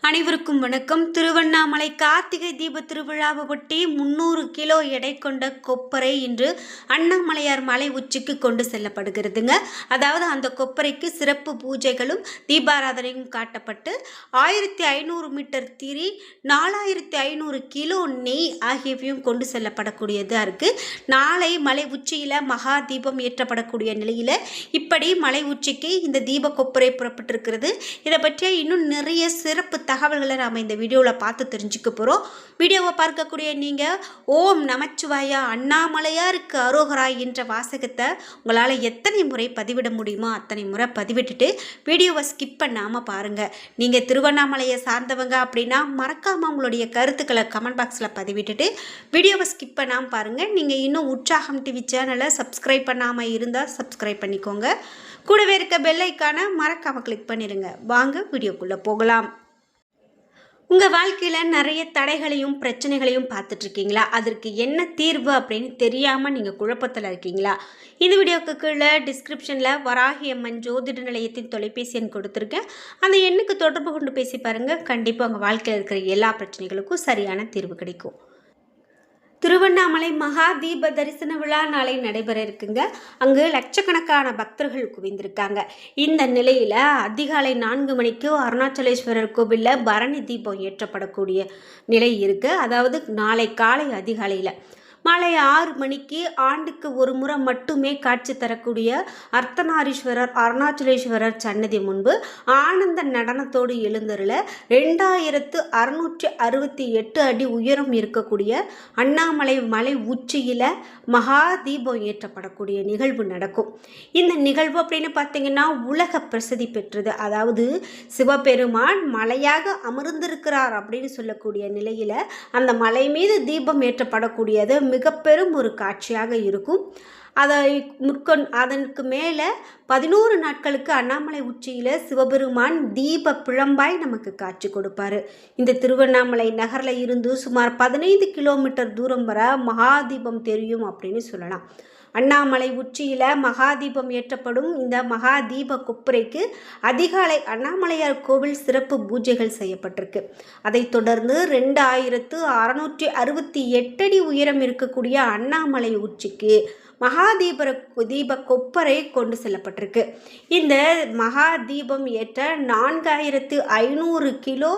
அனைவருக்கும் வணக்கம். திருவண்ணாமலை கார்த்திகை தீப திருவிழாவை ஒட்டி 300 கிலோ எடை கொண்ட கொப்பரை இன்று அண்ணாமலையார் மலை உச்சிக்கு கொண்டு செல்லப்படுகிறதுங்க. அதாவது அந்த கொப்பரைக்கு சிறப்பு பூஜைகளும் தீபாராதனையும் காட்டப்பட்டு 1500 மீட்டர் திரி 4500 கிலோ நெய் ஆகியவையும் கொண்டு செல்லப்படக்கூடியதாக இருக்குது. நாளை மலை உச்சியில் மகா தீபம் ஏற்றப்படக்கூடிய நிலையில் இப்படி மலை உச்சிக்கு இந்த தீப கொப்பரை புறப்பட்டிருக்கிறது. இதை பற்றிய இன்னும் நிறைய சிறப்பு தகவல்களை நாம் இந்த வீடியோவில் பார்த்து தெரிஞ்சுக்க போகிறோம். வீடியோவை பார்க்கக்கூடிய நீங்கள் ஓம் நமச்சிவாயா அண்ணாமலையாருக்கு அரோகரா என்ற வாசகத்தை உங்களால் எத்தனை முறை பதிவிட முடியுமோ அத்தனை முறை பதிவிட்டுட்டு வீடியோவை ஸ்கிப் பண்ணாமல் பாருங்கள். நீங்கள் திருவண்ணாமலையை சார்ந்தவங்க அப்படின்னா மறக்காமல் உங்களுடைய கருத்துக்களை கமெண்ட் பாக்ஸில் பதிவிட்டுட்டு வீடியோவை ஸ்கிப் பண்ணாமல் பாருங்கள். நீங்கள் இன்னும் உற்சாகம் டிவி சேனலை சப்ஸ்கிரைப் பண்ணாமல் இருந்தால் சப்ஸ்கிரைப் பண்ணிக்கோங்க. கூடவே இருக்க பெல் ஐக்கானை மறக்காமல் கிளிக் பண்ணிடுங்க. வாங்க வீடியோக்குள்ளே போகலாம். உங்கள் வாழ்க்கையில் நிறைய தடைகளையும் பிரச்சனைகளையும் பார்த்துட்ருக்கீங்களா? அதற்கு என்ன தீர்வு அப்படின்னு தெரியாமல் நீங்கள் குழப்பத்தில் இருக்கீங்களா? இந்த வீடியோவுக்கு கீழே டிஸ்கிரிப்ஷனில் வராகி அம்மன் ஜோதிட நிலையத்தின் தொலைபேசி எண் கொடுத்துருக்கேன். அந்த எண்ணுக்கு தொடர்பு கொண்டு பேசி பாருங்கள். கண்டிப்பாக உங்கள் வாழ்க்கையில் இருக்கிற எல்லா பிரச்சனைகளுக்கும் சரியான தீர்வு கிடைக்கும். திருவண்ணாமலை மகா தீப தரிசன விழா நாளை நடைபெற இருக்குங்க. அங்கு லட்சக்கணக்கான பக்தர்கள் குவிந்திருக்காங்க. இந்த நிலையில் அதிகாலை 4 மணிக்கு அருணாச்சலேஸ்வரர் கோவிலில் பரணி தீபம் ஏற்றப்படக்கூடிய நிலை இருக்குது. அதாவது நாளை காலை அதிகாலையில் மாலை 6 மணிக்கு ஆண்டுக்கு ஒரு முறை மட்டுமே காட்சி தரக்கூடிய அர்த்தநாரீஸ்வரர் அருணாச்சலேஸ்வரர் சன்னதி முன்பு ஆனந்த நடனத்தோடு எழுந்தருள 2668 அடி உயரம் இருக்கக்கூடிய அண்ணாமலை மலை உச்சியில் மகா தீபம் ஏற்றப்படக்கூடிய நிகழ்வு நடக்கும். இந்த நிகழ்வு அப்படின்னு பார்த்தீங்கன்னா உலக பிரசித்தி பெற்றது. அதாவது சிவபெருமான் மலையாக அமர்ந்திருக்கிறார் அப்படின்னு சொல்லக்கூடிய நிலையில் அந்த மலை மீது தீபம் ஏற்றப்படக்கூடியது மிக பெரும் ஒரு காட்சியாக இருக்கும். அதற்கு மேலே 11 நாட்களுக்கு அண்ணாமலை உச்சியில் சிவபெருமான் தீப பிழம்பாய் நமக்கு காட்சி கொடுப்பார். இந்த திருவண்ணாமலை நகரில் இருந்து சுமார் 15 கிலோமீட்டர் தூரம் வர மகாதீபம் தெரியும் அப்படின்னு சொல்லலாம். அண்ணாமலை உச்சியில் மகாதீபம் ஏற்றப்படும் இந்த மகாதீப கொப்பரைக்கு அதிகாலை அண்ணாமலையார் கோவில் சிறப்பு பூஜைகள் செய்யப்பட்டிருக்கு. அதைத் தொடர்ந்து 2668 அடி உயரம் இருக்கக்கூடிய அண்ணாமலை உச்சிக்கு தீப கொப்பரை கொண்டு செல்லப்பட்டிருக்கு. இந்த மகா தீபம் ஏற்ற 4500 கிலோ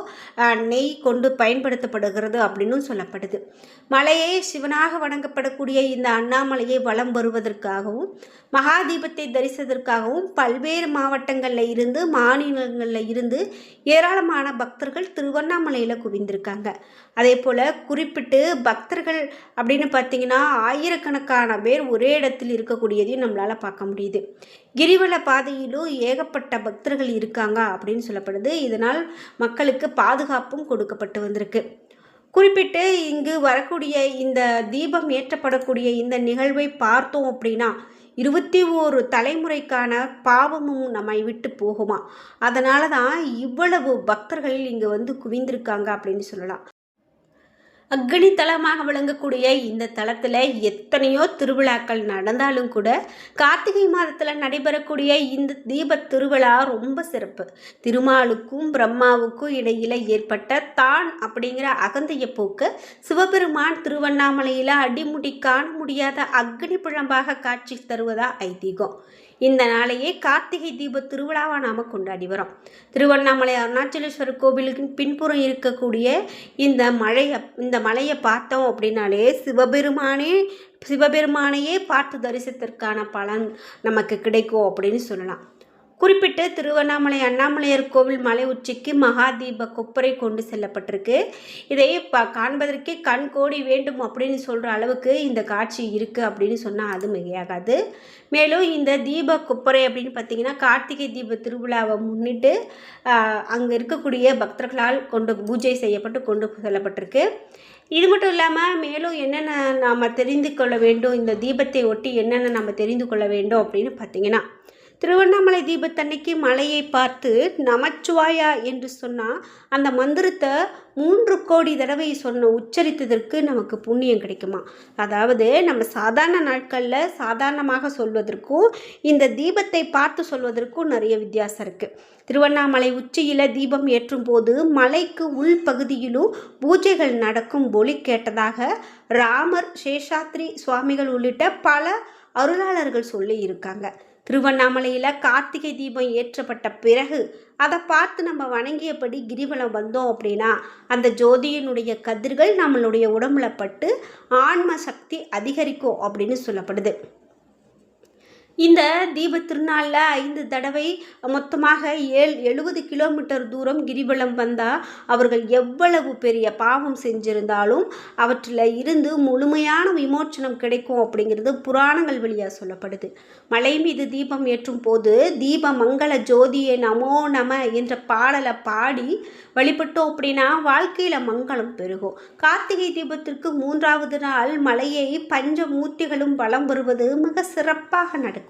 நெய் கொண்டு பயன்படுத்தப்படுகிறது அப்படின்னு சொல்லப்படுது. மலையே சிவனாக வணங்கப்படக்கூடிய இந்த அண்ணாமலையை வலம் வருவதற்காகவும் மகாதீபத்தை தரிசனத்திற்காகவும் பல்வேறு மாவட்டங்களில் இருந்து மாநிலங்களில் இருந்து ஏராளமான பக்தர்கள் திருவண்ணாமலையில் குவிந்திருக்காங்க. அதே போல் குறிப்பிட்டு பக்தர்கள் அப்படின்னு பார்த்தீங்கன்னா ஆயிரக்கணக்கான பேர் ஒரே இடத்தில் இருக்கக்கூடியதையும் நம்மளால் பார்க்க முடியுது. கிரிவல பாதையிலும் ஏகப்பட்ட பக்தர்கள் இருக்காங்க அப்படின்னு சொல்லப்படுது. இதனால் மக்களுக்கு பாதுகாப்பும் கொடுக்கப்பட்டு வந்திருக்கு. குறிப்பிட்டு இங்கு வரக்கூடிய இந்த தீபம் ஏற்றப்படக்கூடிய இந்த நிகழ்வை பார்த்தோம் அப்படின்னா 21 தலைமுறைக்கான பாவமும் நம்மை விட்டு போகுமா. அதனால தான் இவ்வளவு பக்தர்கள் இங்கே வந்து குவிந்திருக்காங்க அப்படின்னு சொல்லலாம். அக்னி தலமாக விளங்கக்கூடிய இந்த தலத்தில் எத்தனையோ திருவிழாக்கள் நடந்தாலும் கூட கார்த்திகை மாதத்தில் நடைபெறக்கூடிய இந்த தீப திருவிழா ரொம்ப சிறப்பு. திருமாலுக்கும் பிரம்மாவுக்கும் இடையில் ஏற்பட்ட தான் அப்படிங்கிற அகந்தைய போக்கு சிவபெருமான் திருவண்ணாமலையில் அடிமுடி காண முடியாத அக்னி பிழம்பாக காட்சி தருவதா ஐதீகம். இந்த நாளையே கார்த்திகை தீப திருவிழாவாக நாம் கொண்டாடி வரோம். திருவண்ணாமலை அருணாச்சலேஸ்வரர் கோவிலுக்கு பின்புறம் இருக்கக்கூடிய இந்த மலையை பார்த்தோம் அப்படின்னாலே சிவபெருமானையே பார்த்து தரிசனத்திற்கான பலன் நமக்கு கிடைக்கும் அப்படின்னு சொல்லலாம். குறிப்பிட்டு திருவண்ணாமலை அண்ணாமலையார் கோவில் மலை உச்சிக்கு மகாதீப கொப்பரை கொண்டு செல்லப்பட்டிருக்கு. இதை காண்பதற்கே கண் கோடி வேண்டும் அப்படின்னு சொல்கிற அளவுக்கு இந்த காட்சி இருக்குது அப்படின்னு சொன்னால் அது மிகையாகாது. மேலும் இந்த தீப கொப்பரை அப்படின்னு பார்த்திங்கன்னா கார்த்திகை தீப திருவிழாவை முன்னிட்டு அங்கே இருக்கக்கூடிய பக்தர்களால் கொண்டு பூஜை செய்யப்பட்டு கொண்டு செல்லப்பட்டிருக்கு. இது மட்டும் இல்லாமல் மேலும் என்னென்ன நாம் தெரிந்து கொள்ள வேண்டும், இந்த தீபத்தை ஒட்டி என்னென்ன நம்ம தெரிந்து கொள்ள வேண்டும் அப்படின்னு பார்த்திங்கன்னா திருவண்ணாமலை தீபத்தன்னைக்கு மலையை பார்த்து நமச்சிவாயா என்று சொன்னால் அந்த மந்திரத்தை 3 கோடி தடவை உச்சரித்ததற்கு நமக்கு புண்ணியம் கிடைக்குமா. அதாவது நம்ம சாதாரண நாட்களில் சாதாரணமாக சொல்வதற்கும் இந்த தீபத்தை பார்த்து சொல்வதற்கும் நிறைய வித்தியாசம் இருக்குது. திருவண்ணாமலை உச்சியில் தீபம் ஏற்றும் போது மலைக்கு உள்பகுதியிலும் பூஜைகள் நடக்கும் ஒலி கேட்டதாக ராமர், சேஷாத்ரி சுவாமிகள் உள்ளிட்ட பல அருளாளர்கள் சொல்லி இருக்காங்க. திருவண்ணாமலையில் கார்த்திகை தீபம் ஏற்றப்பட்ட பிறகு அதை பார்த்து நம்ம வணங்கியபடி கிரிவலம் வந்தோம் அப்படின்னா அந்த ஜோதியினுடைய கதிர்கள் நம்மளுடைய உடம்புல பட்டு ஆன்ம சக்தி அதிகரிக்கும் அப்படின்னு சொல்லப்படுது. இந்த தீப திருநாளில் 5 தடவை மொத்தமாக 70 கிலோமீட்டர் தூரம் கிரிவலம் வந்தால் அவர்கள் எவ்வளவு பெரிய பாவம் செஞ்சிருந்தாலும் அவற்றில் இருந்து முழுமையான விமோச்சனம் கிடைக்கும் அப்படிங்கிறது புராணங்கள் வழியாக சொல்லப்படுது. மலை மீது தீபம் ஏற்றும் போது தீப மங்கள ஜோதியே நமோ நம என்ற பாடலை பாடி வழிபட்டோம் அப்படின்னா வாழ்க்கையில் மங்களம் பெருகும். கார்த்திகை தீபத்திற்கு 3வது நாள் மலையை பஞ்சமூர்த்திகளும் வலம் வருவது மிக சிறப்பாக நடக்கும்.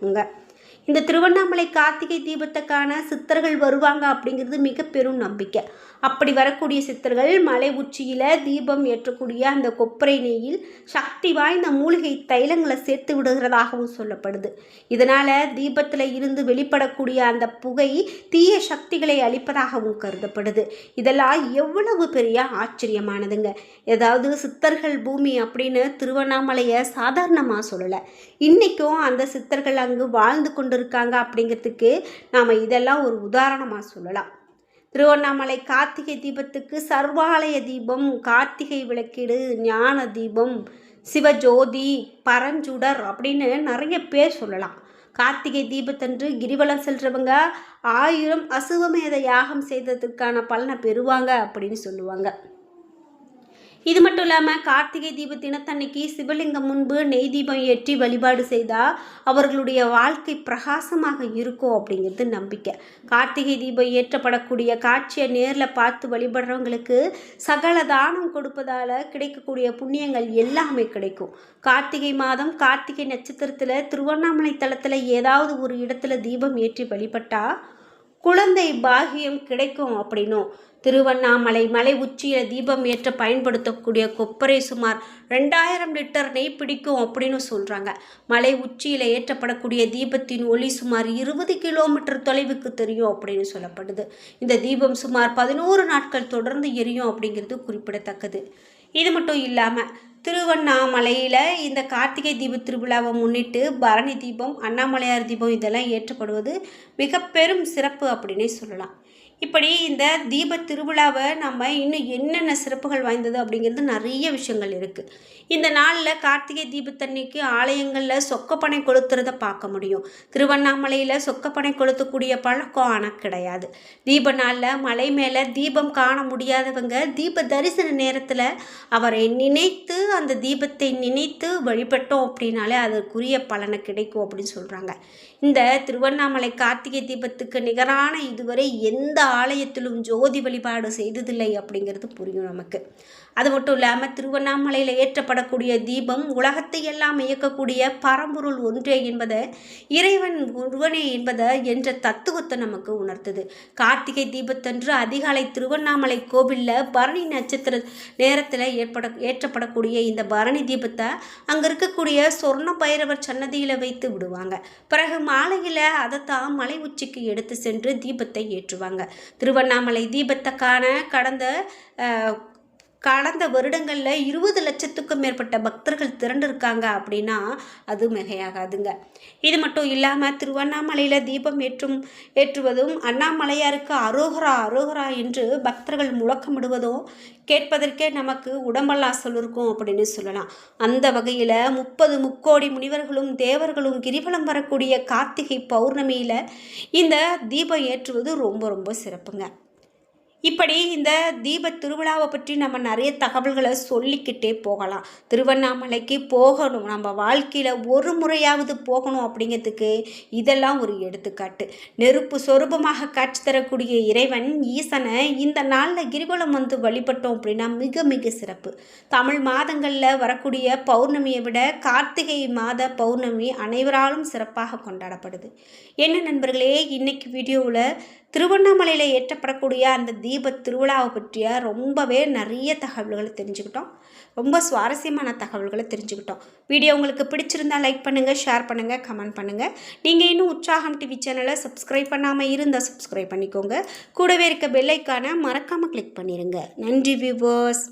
இந்த திருவண்ணாமலை கார்த்திகை தீபத்துக்கான சித்தர்கள் வருவாங்க அப்படிங்கிறது மிக பெரும் நம்பிக்கை. அப்படி வரக்கூடிய சித்தர்கள் மலை உச்சியில் தீபம் ஏற்றக்கூடிய அந்த கொப்பரை நெய்யில் சக்தி வாய்ந்த மூலிகை தைலங்களை சேர்த்து விடுகிறதாகவும் சொல்லப்படுது. இதனால் தீபத்தில் இருந்து வெளிப்படக்கூடிய அந்த புகை தீய சக்திகளை அளிப்பதாகவும் கருதப்படுது. இதெல்லாம் எவ்வளவு பெரிய ஆச்சரியமானதுங்க. ஏதாவது சித்தர்கள் பூமி அப்படின்னு திருவண்ணாமலையை சாதாரணமாக சொல்லலை. இன்றைக்கும் அந்த சித்தர்கள் அங்கு வாழ்ந்து கொண்டிருக்காங்க அப்படிங்கிறதுக்கு நாம் இதெல்லாம் ஒரு உதாரணமாக சொல்லலாம். திருவண்ணாமலை கார்த்திகை தீபத்துக்கு சர்வாலய தீபம், கார்த்திகை விளக்கீடு, ஞான தீபம், சிவஜோதி, பரஞ்சுடர் அப்படின்னு நிறைய பேர் சொல்லலாம். கார்த்திகை தீபத்தன்று கிரிவலம் செல்றவங்க 1000 அசுவமேத யாகம் செய்ததற்கான பலனை பெறுவாங்க அப்படின்னு சொல்லுவாங்க. இது மட்டும் இல்லாமல் கார்த்திகை தீப தினத்தன்னைக்கு சிவலிங்கம் முன்பு நெய் தீபம் ஏற்றி வழிபாடு செய்தால் அவர்களுடைய வாழ்க்கை பிரகாசமாக இருக்கும் அப்படிங்கிறது நம்பிக்கை. கார்த்திகை தீபம் ஏற்றப்படக்கூடிய காட்சியை நேரில் பார்த்து வழிபடுறவங்களுக்கு சகல தானம் கொடுப்பதால் கிடைக்கக்கூடிய புண்ணியங்கள் எல்லாமே கிடைக்கும். கார்த்திகை மாதம் கார்த்திகை நட்சத்திரத்தில் திருவண்ணாமலை தலத்தில் ஏதாவது ஒரு இடத்துல தீபம் ஏற்றி வழிபட்டால் குழந்தை பாகியம் கிடைக்கும் அப்படின்னும், திருவண்ணாமலை மலை உச்சியில் தீபம் ஏற்ற பயன்படுத்தக்கூடிய கொப்பரை சுமார் 2000 லிட்டர் நெய் பிடிக்கும் அப்படின்னு சொல்கிறாங்க. மலை உச்சியில் ஏற்றப்படக்கூடிய தீபத்தின் ஒளி சுமார் 20 கிலோமீட்டர் தொலைவுக்கு தெரியும் அப்படின்னு சொல்லப்படுது. இந்த தீபம் சுமார் 11 நாட்கள் தொடர்ந்து எரியும் அப்படிங்கிறது குறிப்பிடத்தக்கது. இது மட்டும் இல்லாமல் திருவண்ணாமலையில் இந்த கார்த்திகை தீப திருவிழாவை முன்னிட்டு பரணி தீபம், அண்ணாமலையார் தீபம் இதெல்லாம் ஏற்றப்படுவது மிக பெரும் சிறப்பு அப்படின்னே சொல்லலாம். இப்படி இந்த தீப திருவிழாவை நம்ம இன்னும் என்னென்ன சிறப்புகள் வாய்ந்தது அப்படிங்கிறது நிறைய விஷயங்கள் இருக்குது. இந்த நாளில் கார்த்திகை தீபத்தன்னைக்கு ஆலயங்களில் சொக்கப்பனை கொளுத்துறதை பார்க்க முடியும். திருவண்ணாமலையில் சொக்கப்பனை கொளுத்தக்கூடிய பழக்கம் ஆனால் கிடையாது. தீப நாளில் மலை மேலே தீபம் காண முடியாதவங்க தீப தரிசன நேரத்தில் அவரை நினைத்து அந்த தீபத்தை நினைத்து வழிபட்டோம் அப்படின்னாலே அதற்குரிய பலனை கிடைக்கும் அப்படின்னு சொல்கிறாங்க. இந்த திருவண்ணாமலை கார்த்திகை தீபத்துக்கு நிகரான இதுவரை எந்த ஆலயத்திலும் ஜோதி வழிபாடு செய்ததில்லை அப்படிங்கிறது புரியும் நமக்கு. அது மட்டும் இல்லாமல் திருவண்ணாமலையில் ஏற்றப்படக்கூடிய தீபம் உலகத்தை எல்லாம் இயக்கக்கூடிய பரம்பொருள் ஒன்றே என்பதை, இறைவன் ஒருவனே என்பதை என்ற தத்துவத்தை நமக்கு உணர்த்துது. கார்த்திகை தீபத்தன்று அதிகாலை திருவண்ணாமலை கோவிலில் பரணி நட்சத்திர நேரத்தில் ஏற்றப்படக்கூடிய இந்த பரணி தீபத்தை அங்கே இருக்கக்கூடிய சொர்ண பைரவர் சன்னதியில் வைத்து விடுவாங்க. பிறகு மாலையில் அதைத்தான் மலை உச்சிக்கு எடுத்து சென்று தீபத்தை ஏற்றுவாங்க. திருவண்ணாமலை தீபத்துக்கான கடந்த வருடங்களில் 20 லட்சத்துக்கும் மேற்பட்ட பக்தர்கள் திரண்டிருக்காங்க அப்படின்னா அது மிகையாகாதுங்க. இது மட்டும் இல்லாமல் திருவண்ணாமலையில் தீபம் ஏற்றுவதும் அண்ணாமலையாருக்கு அரோகரா அரோகரா என்று பக்தர்கள் முழக்கமிடுவதும் கேட்பதற்கே நமக்கு உடம்பெல்லாம் சொல்லிருக்கும் அப்படின்னு சொல்லலாம். அந்த வகையில் 30 முக்கோடி முனிவர்களும் தேவர்களும் கிரிவலம் வரக்கூடிய கார்த்திகை பௌர்ணமியில் இந்த தீபம் ஏற்றுவது ரொம்ப ரொம்ப சிறப்புங்க. இப்படி இந்த தீப திருவிழாவை பற்றி நம்ம நிறைய தகவல்களை சொல்லிக்கிட்டே போகலாம். திருவண்ணாமலைக்கு போகணும், நம்ம வாழ்க்கையில் ஒரு முறையாவது போகணும் அப்படிங்கிறதுக்கு இதெல்லாம் ஒரு எடுத்துக்காட்டு. நெருப்பு சொரூபமாக காட்சி தரக்கூடிய இறைவன் ஈசனை இந்த நாளில் கிரிவலம் வந்து வழிபட்டோம் அப்படின்னா மிக மிக சிறப்பு. தமிழ் மாதங்களில் வரக்கூடிய பௌர்ணமியை விட கார்த்திகை மாத பௌர்ணமி அனைவராலும் சிறப்பாக கொண்டாடப்படுது. என்ன நண்பர்களே, இன்னைக்கு வீடியோவில் திருவண்ணாமலையில் ஏற்றப்படக்கூடிய அந்த தீப திருவிழாவை பற்றிய ரொம்பவே நிறைய தகவல்களை தெரிஞ்சுக்கிட்டோம். ரொம்ப சுவாரஸ்யமான தகவல்களை தெரிஞ்சுக்கிட்டோம். வீடியோ உங்களுக்கு பிடிச்சிருந்தால் லைக் பண்ணுங்கள், ஷேர் பண்ணுங்கள், கமெண்ட் பண்ணுங்கள். நீங்கள் இன்னும் உற்சாகம் டிவி சேனலை சப்ஸ்கிரைப் பண்ணாமல் இருந்தால் சப்ஸ்கிரைப் பண்ணிக்கோங்க. கூடவே இருக்க பெல் ஐக்கானை மறக்காமல் கிளிக் பண்ணிடுங்க. நன்றி வியூவர்ஸ்.